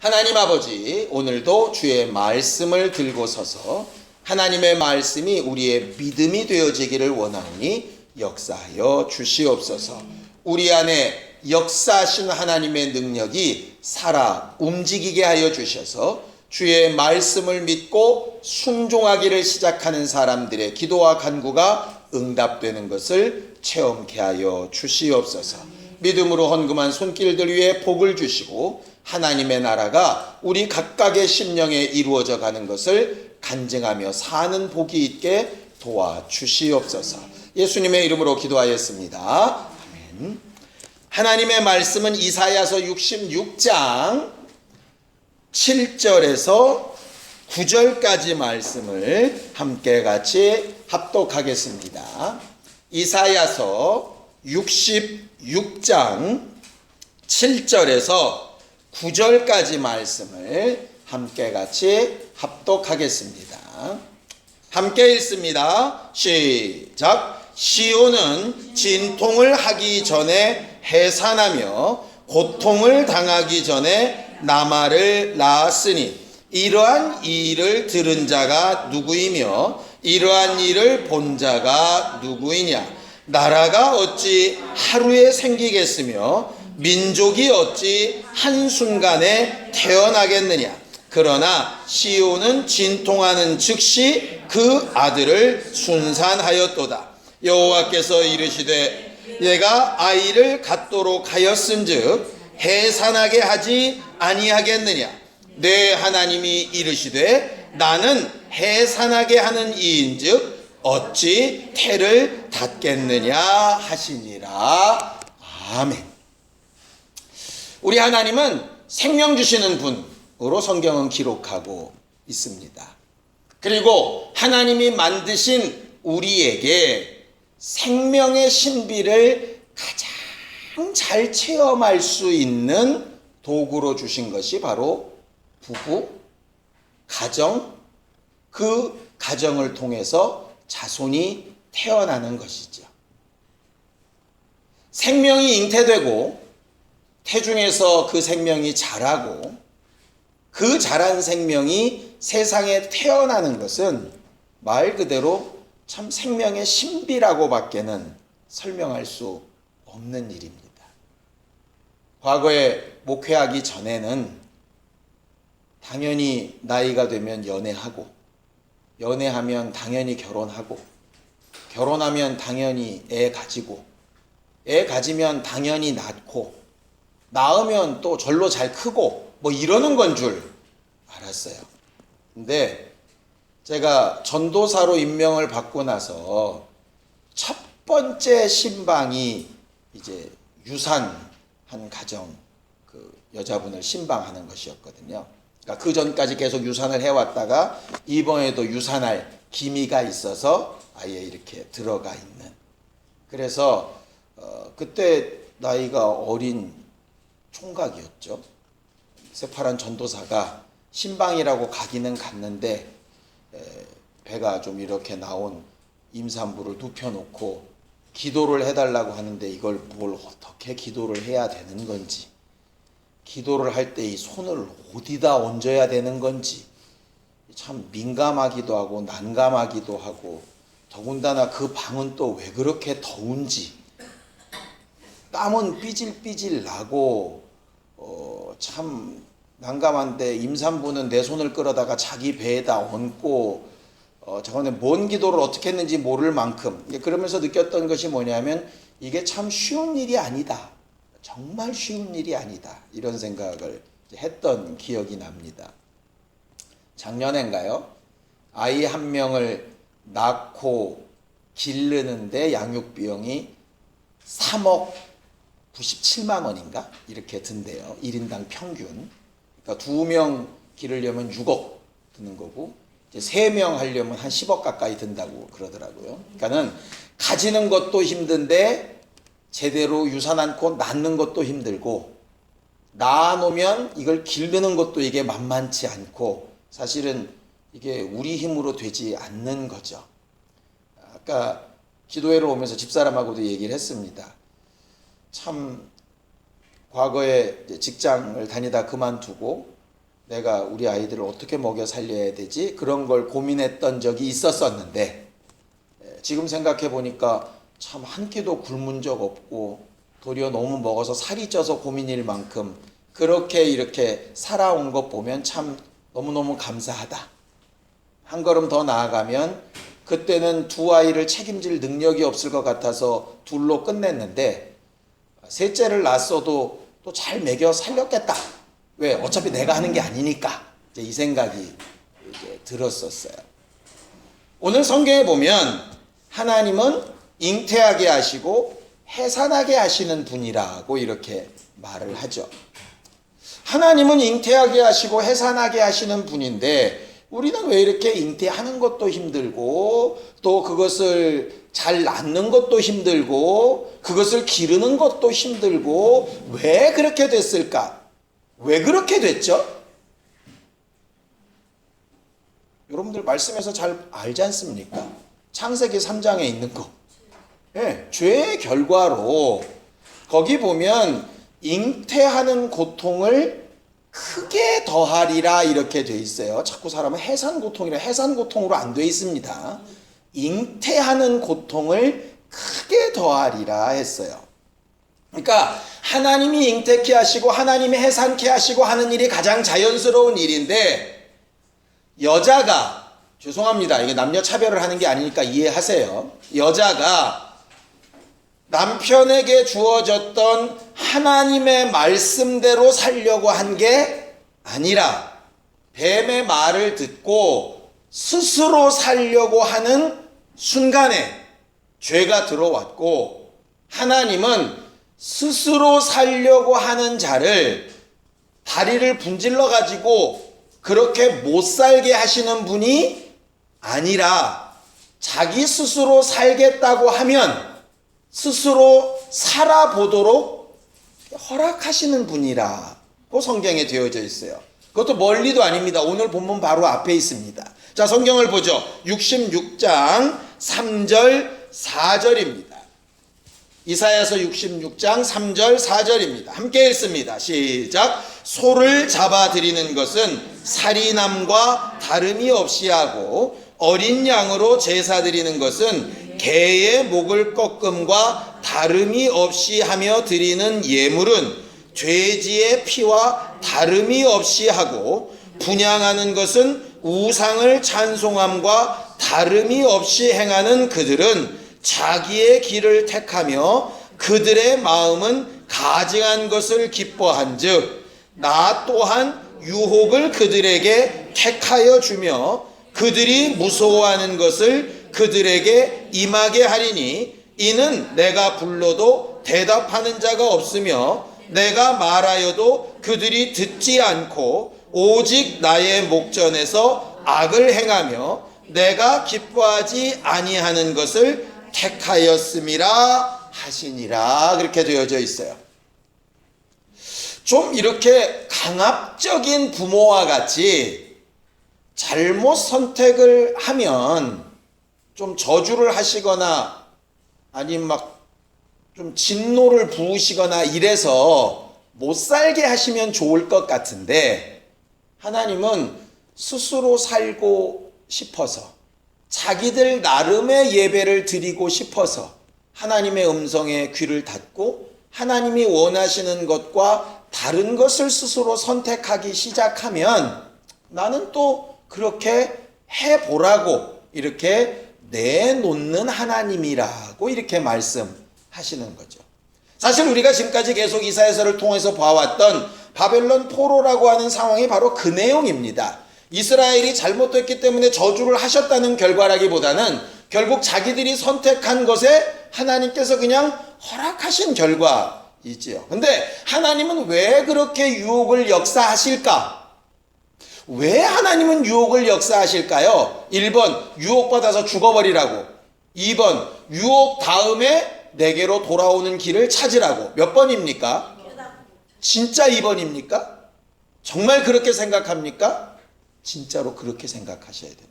하나님 아버지, 오늘도 주의 말씀을 들고 서서 하나님의 말씀이 우리의 믿음이 되어지기를 원하오니 역사하여 주시옵소서. 우리 안에 역사하신 하나님의 능력이 살아 움직이게 하여 주셔서 주의 말씀을 믿고 순종하기를 시작하는 사람들의 기도와 간구가 응답되는 것을 체험케 하여 주시옵소서. 믿음으로 헌금한 손길들 위에 복을 주시고 하나님의 나라가 우리 각각의 심령에 이루어져 가는 것을 간증하며 사는 복이 있게 도와주시옵소서. 예수님의 이름으로 기도하였습니다. 아멘. 하나님의 말씀은 이사야서 66장 7절에서 9절까지 말씀을 함께 같이 합독하겠습니다. 이사야서 66장 7절에서 9절까지 말씀을 함께 같이 합독하겠습니다. 함께 읽습니다. 시작. 시온은 진통을 하기 전에 해산하며 고통을 당하기 전에 나말을 낳았으니 이러한 일을 들은 자가 누구이며 이러한 일을 본 자가 누구이냐. 나라가 어찌 하루에 생기겠으며 민족이 어찌 한순간에 태어나겠느냐. 그러나 시온은 진통하는 즉시 그 아들을 순산하였도다. 여호와께서 이르시되 내가 아이를 갖도록 하였은즉 해산하게 하지 아니하겠느냐. 내 하나님이 이르시되 나는 해산하게 하는 이인즉 어찌 태를 닫겠느냐 하시니라. 아멘. 우리 하나님은 생명 주시는 분으로 성경은 기록하고 있습니다. 그리고 하나님이 만드신 우리에게 생명의 신비를 가장 잘 체험할 수 있는 도구로 주신 것이 바로 부부, 가정, 그 가정을 통해서 자손이 태어나는 것이죠. 생명이 잉태되고 태중에서 그 생명이 자라고 그 자란 생명이 세상에 태어나는 것은 말 그대로 참 생명의 신비라고 밖에는 설명할 수 없는 일입니다. 과거에 목회하기 전에는 당연히 나이가 되면 연애하고 연애하면 당연히 결혼하고 결혼하면 당연히 애 가지고 애 가지면 당연히 낳고 낳으면 또 절로 잘 크고 뭐 이러는 건 줄 알았어요. 근데 제가 전도사로 임명을 받고 나서 첫 번째 신방이 이제 유산한 가정 그 여자분을 신방하는 것이었거든요. 그러니까 그 전까지 계속 유산을 해왔다가 이번에도 유산할 기미가 있어서 아예 이렇게 들어가 있는. 그래서 그때 나이가 어린 총각이었죠. 새파란 전도사가 신방이라고 가기는 갔는데 배가 좀 이렇게 나온 임산부를 눕혀놓고 기도를 해달라고 하는데 이걸 뭘 어떻게 기도를 해야 되는 건지, 기도를 할 때 이 손을 어디다 얹어야 되는 건지 참 민감하기도 하고 난감하기도 하고, 더군다나 그 방은 또 왜 그렇게 더운지, 땀은 삐질삐질 나고 참 난감한데 임산부는 내 손을 끌어다가 자기 배에다 얹고 저번에 뭔 기도를 어떻게 했는지 모를 만큼, 그러면서 느꼈던 것이 뭐냐면 이게 참 쉬운 일이 아니다. 정말 쉬운 일이 아니다. 이런 생각을 했던 기억이 납니다. 작년엔가요? 아이 한 명을 낳고 기르는데 양육 비용이 3억 97만 원인가? 이렇게 든대요. 1인당 평균. 그러니까 2명 기르려면 6억 드는 거고, 이제 3명 하려면 한 10억 가까이 든다고 그러더라고요. 그러니까는 가지는 것도 힘든데 제대로 유산 않고 낳는 것도 힘들고, 낳아놓으면 이걸 기르는 것도 이게 만만치 않고, 사실은 이게 우리 힘으로 되지 않는 거죠. 아까 기도회를 오면서 집사람하고도 얘기를 했습니다. 참 과거에 직장을 다니다 그만두고 내가 우리 아이들을 어떻게 먹여 살려야 되지? 그런 걸 고민했던 적이 있었었는데 지금 생각해 보니까 참 한 끼도 굶은 적 없고 도리어 너무 먹어서 살이 쪄서 고민일 만큼 그렇게 이렇게 살아온 것 보면 참 너무너무 감사하다. 한 걸음 더 나아가면 그때는 두 아이를 책임질 능력이 없을 것 같아서 둘로 끝냈는데 셋째를 낳았어도 또 잘 먹여 살렸겠다. 왜? 어차피 내가 하는 게 아니니까. 이제 이 생각이 이제 들었었어요. 오늘 성경에 보면 하나님은 잉태하게 하시고 해산하게 하시는 분이라고 이렇게 말을 하죠. 하나님은 잉태하게 하시고 해산하게 하시는 분인데 우리는 왜 이렇게 잉태하는 것도 힘들고 또 그것을 잘 낳는 것도 힘들고 그것을 기르는 것도 힘들고 왜 그렇게 됐을까? 왜 그렇게 됐죠? 여러분들 말씀에서 잘 알지 않습니까? 창세기 3장에 있는 거. 네, 죄의 결과로 거기 보면 잉태하는 고통을 크게 더하리라 이렇게 돼 있어요. 자꾸 사람은 해산 고통이라 해산 고통으로 안 돼 있습니다. 잉태하는 고통을 크게 더하리라 했어요. 그러니까 하나님이 잉태케 하시고 하나님이 해산케 하시고 하는 일이 가장 자연스러운 일인데 여자가 죄송합니다. 이게 남녀 차별을 하는 게 아니니까 이해하세요. 여자가 남편에게 주어졌던 하나님의 말씀대로 살려고 한 게 아니라 뱀의 말을 듣고 스스로 살려고 하는 순간에 죄가 들어왔고 하나님은 스스로 살려고 하는 자를 다리를 분질러 가지고 그렇게 못 살게 하시는 분이 아니라 자기 스스로 살겠다고 하면 스스로 살아보도록 허락하시는 분이라고 성경에 되어져 있어요. 그것도 멀리도 아닙니다. 오늘 본문 바로 앞에 있습니다. 자, 성경을 보죠. 66장 3절 4절입니다. 이사야서 66장 3절 4절입니다. 함께 읽습니다. 시작. 소를 잡아 드리는 것은 살인함과 다름이 없이 하고 어린 양으로 제사 드리는 것은 개의 목을 꺾음과 다름이 없이 하며 드리는 예물은 돼지의 피와 다름이 없이 하고 분향하는 것은 우상을 찬송함과 다름이 없이 행하는 그들은 자기의 길을 택하며 그들의 마음은 가증한 것을 기뻐한즉 나 또한 유혹을 그들에게 택하여 주며 그들이 무서워하는 것을 그들에게 임하게 하리니 이는 내가 불러도 대답하는 자가 없으며 내가 말하여도 그들이 듣지 않고 오직 나의 목전에서 악을 행하며 내가 기뻐하지 아니하는 것을 택하였음이라 하시니라. 그렇게 되어져 있어요. 좀 이렇게 강압적인 부모와 같이 잘못 선택을 하면 좀 저주를 하시거나 아니면 막 좀 진노를 부으시거나 이래서 못 살게 하시면 좋을 것 같은데 하나님은 스스로 살고 싶어서 자기들 나름의 예배를 드리고 싶어서 하나님의 음성에 귀를 닫고 하나님이 원하시는 것과 다른 것을 스스로 선택하기 시작하면 나는 또 그렇게 해보라고 이렇게 내놓는 하나님이라고 이렇게 말씀하시는 거죠. 사실 우리가 지금까지 계속 이사야서를 통해서 봐왔던 바벨론 포로라고 하는 상황이 바로 그 내용입니다. 이스라엘이 잘못됐기 때문에 저주를 하셨다는 결과라기보다는 결국 자기들이 선택한 것에 하나님께서 그냥 허락하신 결과이지요. 근데 하나님은 왜 그렇게 유혹을 역사하실까? 왜 하나님은 유혹을 역사하실까요? 1번 유혹받아서 죽어버리라고, 2번 유혹 다음에 내게로 돌아오는 길을 찾으라고. 몇 번입니까? 진짜 2번입니까? 정말 그렇게 생각합니까? 진짜로 그렇게 생각하셔야 되는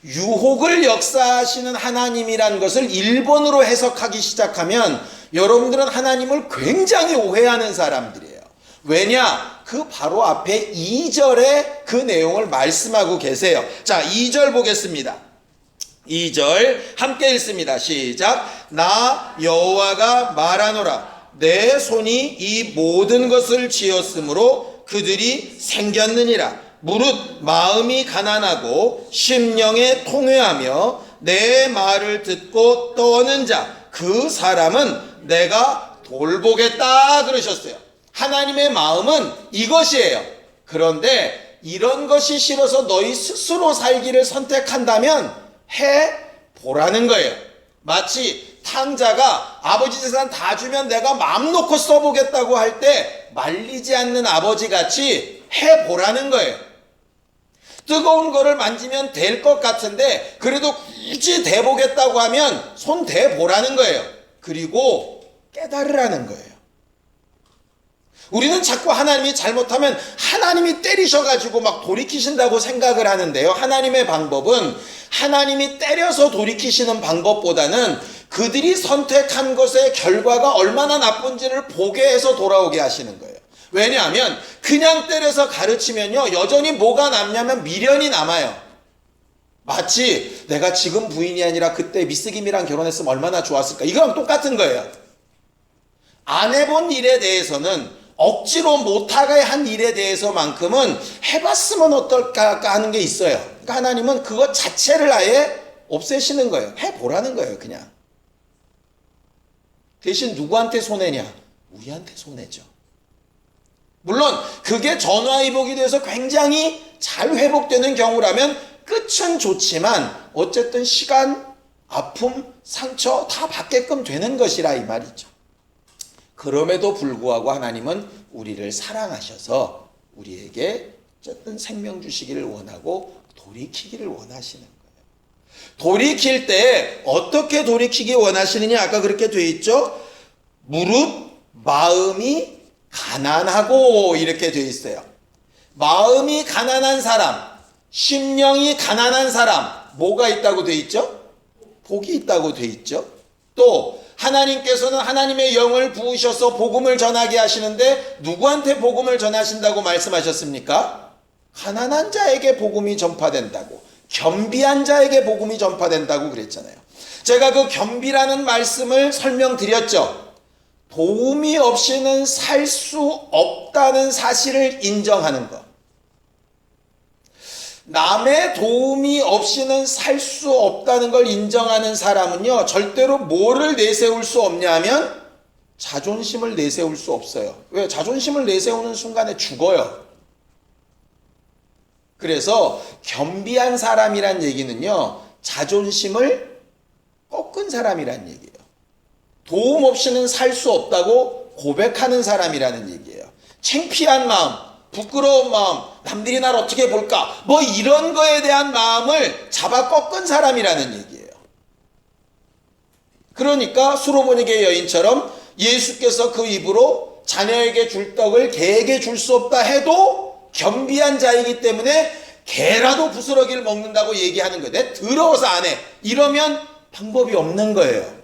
거예요. 유혹을 역사하시는 하나님이란 것을 1번으로 해석하기 시작하면 여러분들은 하나님을 굉장히 오해하는 사람들이에요. 왜냐? 그 바로 앞에 2절에 그 내용을 말씀하고 계세요. 자, 2절 보겠습니다. 2절 함께 읽습니다. 시작. 나 여호와가 말하노라. 내 손이 이 모든 것을 지었으므로 그들이 생겼느니라. 무릇 마음이 가난하고 심령에 통회하며 내 말을 듣고 떠는 자 그 사람은 내가 돌보겠다 그러셨어요. 하나님의 마음은 이것이에요. 그런데 이런 것이 싫어서 너희 스스로 살기를 선택한다면 해보라는 거예요. 마치 탕자가 아버지 재산 다 주면 내가 마음 놓고 써보겠다고 할 때 말리지 않는 아버지 같이 해보라는 거예요. 뜨거운 거를 만지면 될 것 같은데 그래도 굳이 대보겠다고 하면 손 대보라는 거예요. 그리고 깨달으라는 거예요. 우리는 자꾸 하나님이 잘못하면 하나님이 때리셔가지고 막 돌이키신다고 생각을 하는데요. 하나님의 방법은 하나님이 때려서 돌이키시는 방법보다는 그들이 선택한 것의 결과가 얼마나 나쁜지를 보게 해서 돌아오게 하시는 거예요. 왜냐하면 그냥 때려서 가르치면요, 여전히 뭐가 남냐면 미련이 남아요. 마치 내가 지금 부인이 아니라 그때 미스김이랑 결혼했으면 얼마나 좋았을까, 이거랑 똑같은 거예요. 안 해본 일에 대해서는, 억지로 못하게 한 일에 대해서만큼은 해봤으면 어떨까 하는 게 있어요. 그러니까 하나님은 그것 자체를 아예 없애시는 거예요. 해보라는 거예요. 그냥. 대신 누구한테 손해냐? 우리한테 손해죠. 물론 그게 전화위복이 돼서 굉장히 잘 회복되는 경우라면 끝은 좋지만 어쨌든 시간, 아픔, 상처 다 받게끔 되는 것이라 이 말이죠. 그럼에도 불구하고 하나님은 우리를 사랑하셔서 우리에게 어쨌든 생명 주시기를 원하고 돌이키기를 원하시는 거예요. 돌이킬 때 어떻게 돌이키기 원하시느냐? 아까 그렇게 돼 있죠? 무릇 마음이 가난하고 이렇게 돼 있어요. 마음이 가난한 사람, 심령이 가난한 사람, 뭐가 있다고 돼 있죠? 복이 있다고 돼 있죠. 또 하나님께서는 하나님의 영을 부으셔서 복음을 전하게 하시는데 누구한테 복음을 전하신다고 말씀하셨습니까? 가난한 자에게 복음이 전파된다고, 겸비한 자에게 복음이 전파된다고 그랬잖아요. 제가 그 겸비라는 말씀을 설명드렸죠. 도움이 없이는 살 수 없다는 사실을 인정하는 것. 남의 도움이 없이는 살 수 없다는 걸 인정하는 사람은요, 절대로 뭐를 내세울 수 없냐 하면 자존심을 내세울 수 없어요. 왜? 자존심을 내세우는 순간에 죽어요. 그래서 겸비한 사람이란 얘기는요, 자존심을 꺾은 사람이란 얘기예요. 도움 없이는 살 수 없다고 고백하는 사람이라는 얘기예요. 창피한 마음, 부끄러운 마음, 남들이 날 어떻게 볼까, 뭐 이런 거에 대한 마음을 잡아 꺾은 사람이라는 얘기예요. 그러니까 수로보니게 여인처럼 예수께서 그 입으로 자녀에게 줄 떡을 개에게 줄 수 없다 해도 겸비한 자이기 때문에 개라도 부스러기를 먹는다고 얘기하는 거예요. 내 더러워서 안 해. 이러면 방법이 없는 거예요.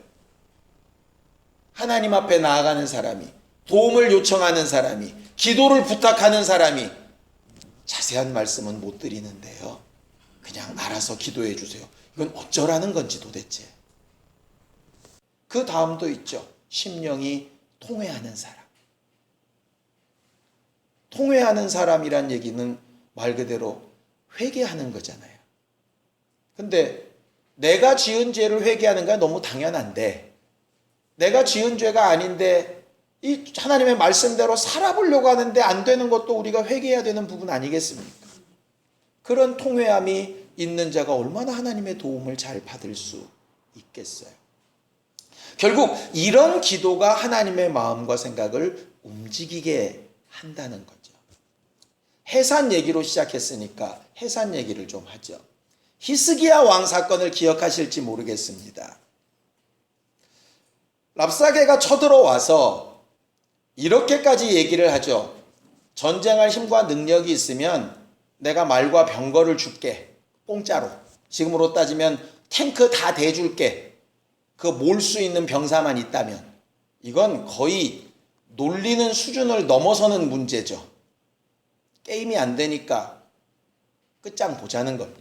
하나님 앞에 나아가는 사람이, 도움을 요청하는 사람이, 기도를 부탁하는 사람이 자세한 말씀은 못 드리는데요, 그냥 알아서 기도해 주세요. 이건 어쩌라는 건지 도대체. 그 다음도 있죠. 심령이 통회하는 사람. 통회하는 사람이란 얘기는 말 그대로 회개하는 거잖아요. 근데 내가 지은 죄를 회개하는 건 너무 당연한데, 내가 지은 죄가 아닌데 이 하나님의 말씀대로 살아보려고 하는데 안 되는 것도 우리가 회개해야 되는 부분 아니겠습니까? 그런 통회함이 있는 자가 얼마나 하나님의 도움을 잘 받을 수 있겠어요. 결국 이런 기도가 하나님의 마음과 생각을 움직이게 한다는 거죠. 해산 얘기로 시작했으니까 해산 얘기를 좀 하죠. 히스기야 왕 사건을 기억하실지 모르겠습니다. 랍사게가 쳐들어와서 이렇게까지 얘기를 하죠. 전쟁할 힘과 능력이 있으면 내가 말과 병거를 줄게. 공짜로. 지금으로 따지면 탱크 다 대줄게. 그 몰 수 있는 병사만 있다면. 이건 거의 놀리는 수준을 넘어서는 문제죠. 게임이 안 되니까 끝장 보자는 겁니다.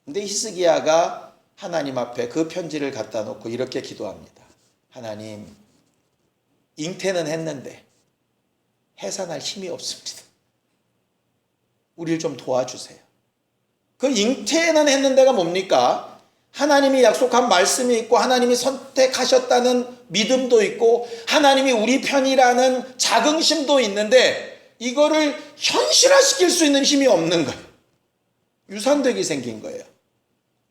근데 히스기야가 하나님 앞에 그 편지를 갖다 놓고 이렇게 기도합니다. 하나님, 잉태는 했는데 해산할 힘이 없습니다. 우리를 좀 도와주세요. 그 잉태는 했는데가 뭡니까? 하나님이 약속한 말씀이 있고 하나님이 선택하셨다는 믿음도 있고 하나님이 우리 편이라는 자긍심도 있는데 이거를 현실화시킬 수 있는 힘이 없는 거예요. 유산되게 생긴 거예요.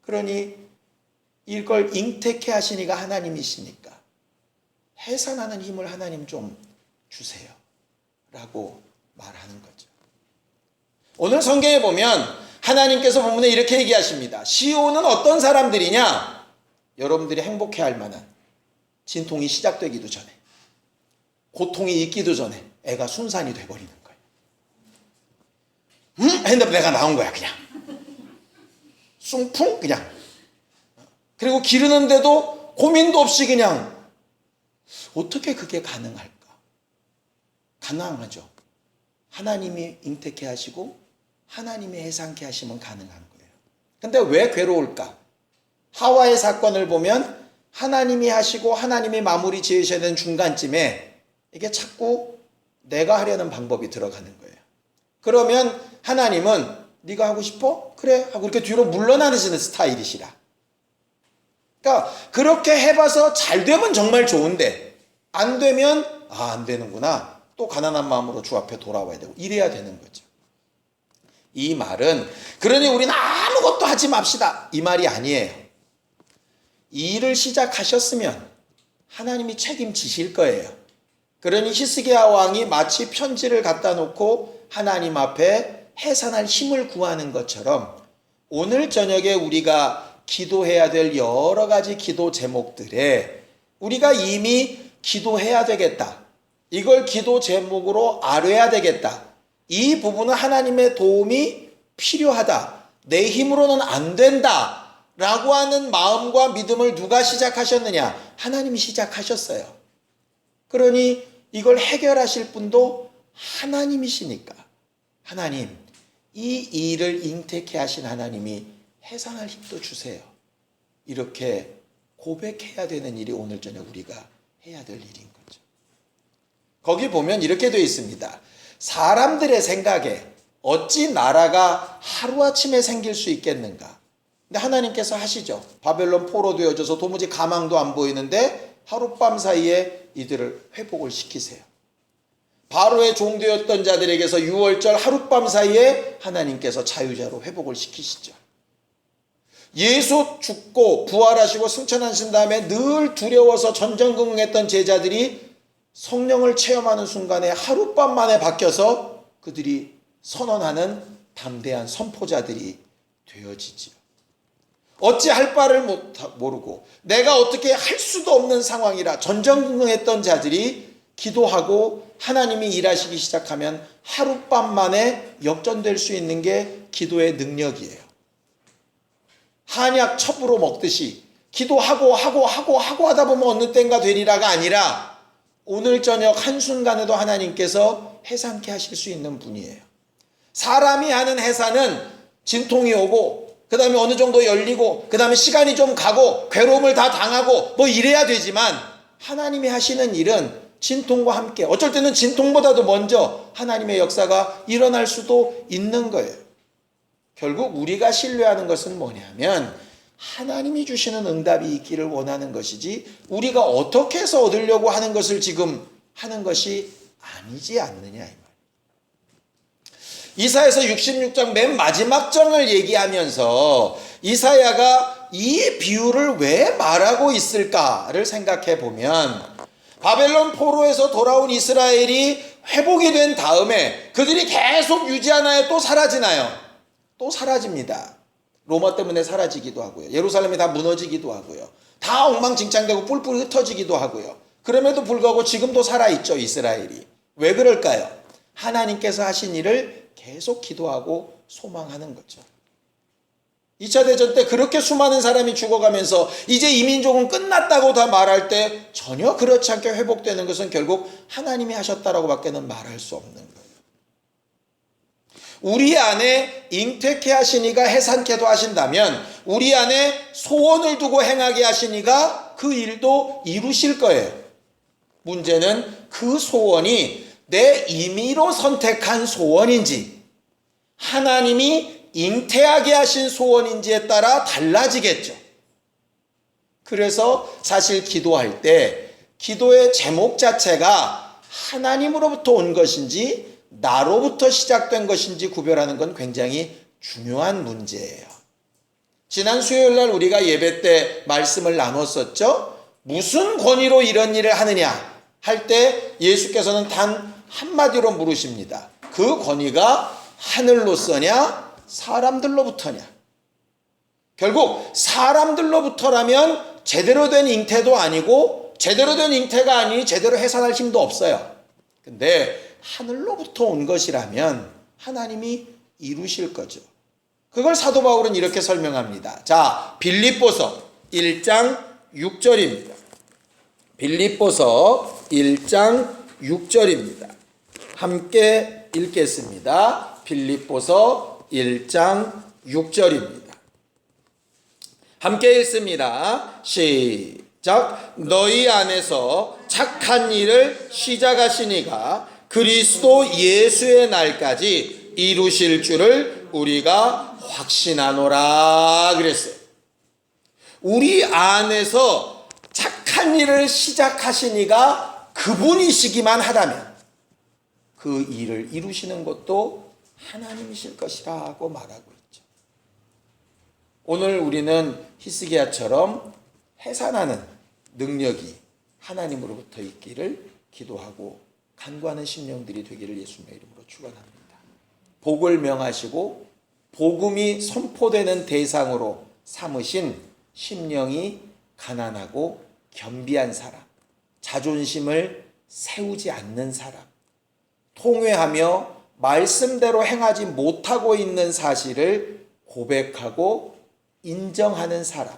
그러니 이걸 잉태케 하신 이가 하나님이시니까 해산하는 힘을 하나님 좀 주세요 라고 말하는 거죠. 오늘 성경에 보면 하나님께서 본문에 이렇게 얘기하십니다. 시온은 어떤 사람들이냐? 여러분들이 행복해할 만한 진통이 시작되기도 전에, 고통이 있기도 전에 애가 순산이 돼버리는 거예요. 했는데 내가 나온 거야 그냥. 숭풍 그냥. 그리고 기르는데도 고민도 없이 그냥. 어떻게 그게 가능할까? 가능하죠. 하나님이 잉태케 하시고 하나님이 해산케 하시면 가능한 거예요. 근데 왜 괴로울까? 하와의 사건을 보면 하나님이 하시고 하나님이 마무리 지으셔야 되는 중간쯤에 이게 자꾸 내가 하려는 방법이 들어가는 거예요. 그러면 하나님은 네가 하고 싶어? 그래 하고 이렇게 뒤로 물러나시는 스타일이시라. 그러니까 그렇게 해봐서 잘 되면 정말 좋은데 안 되면 안 되는구나. 또 가난한 마음으로 주 앞에 돌아와야 되고 이래야 되는 거죠. 이 말은 그러니 우리는 아무것도 하지 맙시다 이 말이 아니에요. 이 일을 시작하셨으면 하나님이 책임지실 거예요. 그러니 히스기야 왕이 마치 편지를 갖다 놓고 하나님 앞에 해산할 힘을 구하는 것처럼 오늘 저녁에 우리가 기도해야 될 여러 가지 기도 제목들에 우리가 이미 기도해야 되겠다. 이걸 기도 제목으로 알아야 되겠다. 이 부분은 하나님의 도움이 필요하다. 내 힘으로는 안 된다. 라고 하는 마음과 믿음을 누가 시작하셨느냐? 하나님이 시작하셨어요. 그러니 이걸 해결하실 분도 하나님이시니까 하나님, 이 일을 잉태케 하신 하나님이 해산할 힘도 주세요. 이렇게 고백해야 되는 일이 오늘 저녁 우리가 해야 될 일인 거죠. 거기 보면 이렇게 되어 있습니다. 사람들의 생각에 어찌 나라가 하루아침에 생길 수 있겠는가? 근데 하나님께서 하시죠. 바벨론 포로 되어져서 도무지 가망도 안 보이는데 하룻밤 사이에 이들을 회복을 시키세요. 바로의 종되었던 자들에게서 유월절 하룻밤 사이에 하나님께서 자유자로 회복을 시키시죠. 예수 죽고 부활하시고 승천하신 다음에 늘 두려워서 전전긍긍했던 제자들이 성령을 체험하는 순간에 하룻밤 만에 바뀌어서 그들이 선언하는 담대한 선포자들이 되어지지요. 어찌할 바를 모르고 내가 어떻게 할 수도 없는 상황이라 전전긍긍했던 자들이 기도하고 하나님이 일하시기 시작하면 하룻밤 만에 역전될 수 있는 게 기도의 능력이에요. 한약 첩으로 먹듯이 기도하고 하다 보면 어느 때인가 되리라가 아니라 오늘 저녁 한순간에도 하나님께서 해산케 하실 수 있는 분이에요. 사람이 하는 해산은 진통이 오고 그 다음에 어느 정도 열리고 그 다음에 시간이 좀 가고 괴로움을 다 당하고 뭐 이래야 되지만 하나님이 하시는 일은 진통과 함께 어쩔 때는 진통보다도 먼저 하나님의 역사가 일어날 수도 있는 거예요. 결국 우리가 신뢰하는 것은 뭐냐면 하나님이 주시는 응답이 있기를 원하는 것이지 우리가 어떻게 해서 얻으려고 하는 것을 지금 하는 것이 아니지 않느냐 이 말. 이사야서 66장 맨 마지막 장을 얘기하면서 이사야가 이 비유를 왜 말하고 있을까를 생각해 보면 바벨론 포로에서 돌아온 이스라엘이 회복이 된 다음에 그들이 계속 유지하나요? 또 사라지나요? 또 사라집니다. 로마 때문에 사라지기도 하고요. 예루살렘이 다 무너지기도 하고요. 다 엉망진창되고 뿔뿔 흩어지기도 하고요. 그럼에도 불구하고 지금도 살아있죠, 이스라엘이. 왜 그럴까요? 하나님께서 하신 일을 계속 기도하고 소망하는 거죠. 2차 대전 때 그렇게 수많은 사람이 죽어가면서 이제 이 민족은 끝났다고 다 말할 때 전혀 그렇지 않게 회복되는 것은 결국 하나님이 하셨다라고 밖에는 말할 수 없는 거예요. 우리 안에 잉태케 하시니가 해산케도 하신다면 우리 안에 소원을 두고 행하게 하시니가 그 일도 이루실 거예요. 문제는 그 소원이 내 임의로 선택한 소원인지 하나님이 잉태하게 하신 소원인지에 따라 달라지겠죠. 그래서 사실 기도할 때 기도의 제목 자체가 하나님으로부터 온 것인지 나로부터 시작된 것인지 구별하는 건 굉장히 중요한 문제예요. 지난 수요일 날 우리가 예배 때 말씀을 나눴었죠. 무슨 권위로 이런 일을 하느냐 할 때 예수께서는 단 한마디로 물으십니다. 그 권위가 하늘로서냐 사람들로부터냐. 결국 사람들로부터라면 제대로 된 잉태도 아니고 제대로 된 잉태가 아니니 제대로 해산할 힘도 없어요. 근데 하늘로부터 온 것이라면 하나님이 이루실 거죠. 그걸 사도 바울은 이렇게 설명합니다. 자, 빌립보서 1장 6절입니다. 빌립보서 1장 6절입니다. 함께 읽겠습니다. 빌립보서 1장 6절입니다. 함께 읽습니다. 시작. 너희 안에서 착한 일을 시작하시니가 그리스도 예수의 날까지 이루실 줄을 우리가 확신하노라 그랬어요. 우리 안에서 착한 일을 시작하시니가 그분이시기만 하다면 그 일을 이루시는 것도 하나님이실 것이라고 말하고 있죠. 오늘 우리는 히스기야처럼 해산하는 능력이 하나님으로부터 있기를 기도하고 간구하는 심령들이 되기를 예수님의 이름으로 축원합니다. 복을 명하시고 복음이 선포되는 대상으로 삼으신 심령이 가난하고 겸비한 사람, 자존심을 세우지 않는 사람, 통회하며 말씀대로 행하지 못하고 있는 사실을 고백하고 인정하는 사람,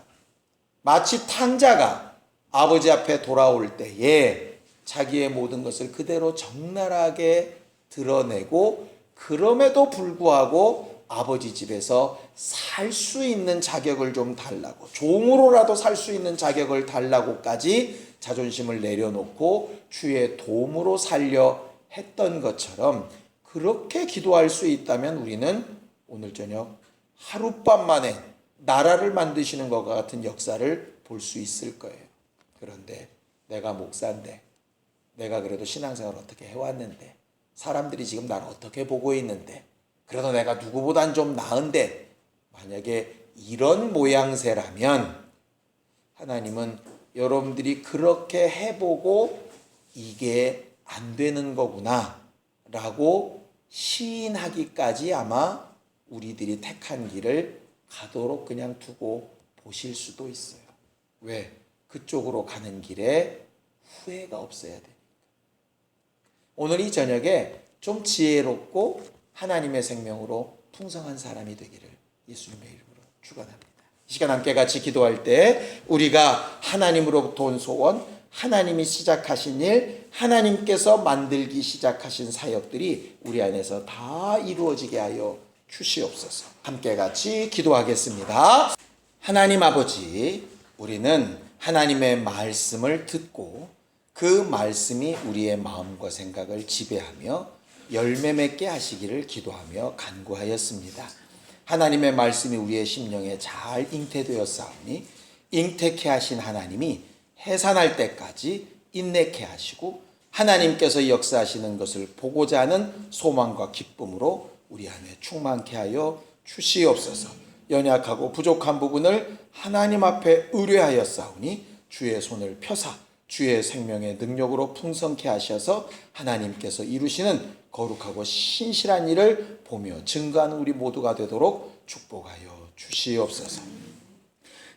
마치 탕자가 아버지 앞에 돌아올 때에 자기의 모든 것을 그대로 적나라하게 드러내고 그럼에도 불구하고 아버지 집에서 살 수 있는 자격을 좀 달라고, 종으로라도 살 수 있는 자격을 달라고까지 자존심을 내려놓고 주의 도움으로 살려 했던 것처럼 그렇게 기도할 수 있다면 우리는 오늘 저녁 하룻밤 만에 나라를 만드시는 것과 같은 역사를 볼 수 있을 거예요. 그런데 내가 목사인데, 내가 그래도 신앙생활을 어떻게 해왔는데, 사람들이 지금 나를 어떻게 보고 있는데, 그래도 내가 누구보단 좀 나은데, 만약에 이런 모양새라면 하나님은 여러분들이 그렇게 해보고 이게 안 되는 거구나 라고 시인하기까지 아마 우리들이 택한 길을 가도록 그냥 두고 보실 수도 있어요. 왜? 그쪽으로 가는 길에 후회가 없어야 되니까. 오늘 이 저녁에 좀 지혜롭고 하나님의 생명으로 풍성한 사람이 되기를 예수님의 이름으로 축원합니다. 이 시간 함께 같이 기도할 때 우리가 하나님으로부터 온 소원, 하나님이 시작하신 일, 하나님께서 만들기 시작하신 사역들이 우리 안에서 다 이루어지게 하여 주시옵소서. 함께 같이 기도하겠습니다. 하나님 아버지, 우리는 하나님의 말씀을 듣고 그 말씀이 우리의 마음과 생각을 지배하며 열매 맺게 하시기를 기도하며 간구하였습니다. 하나님의 말씀이 우리의 심령에 잘 잉태되었사오니 잉태케 하신 하나님이 해산할 때까지 인내케 하시고 하나님께서 역사하시는 것을 보고자 하는 소망과 기쁨으로 우리 안에 충만케 하여 주시옵소서. 연약하고 부족한 부분을 하나님 앞에 의뢰하였사오니 주의 손을 펴사 주의 생명의 능력으로 풍성케 하셔서 하나님께서 이루시는 거룩하고 신실한 일을 보며 증거하는 우리 모두가 되도록 축복하여 주시옵소서.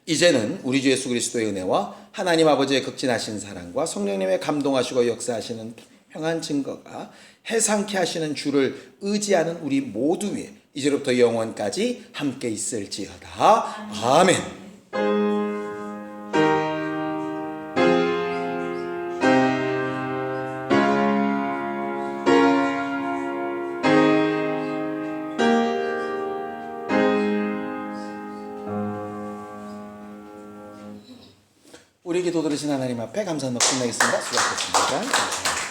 이제는 우리 주 예수 그리스도의 은혜와 하나님 아버지의 극진하신 사랑과 성령님의 감동하시고 역사하시는 평안 증거가 해상케 하시는 주를 의지하는 우리 모두 위에 이제로부터 영원까지 함께 있을지어다. 아멘. 우리 기도 들으신 하나님 앞에 감사 놓고 끝내겠습니다. 수고하셨습니다. 감사합니다.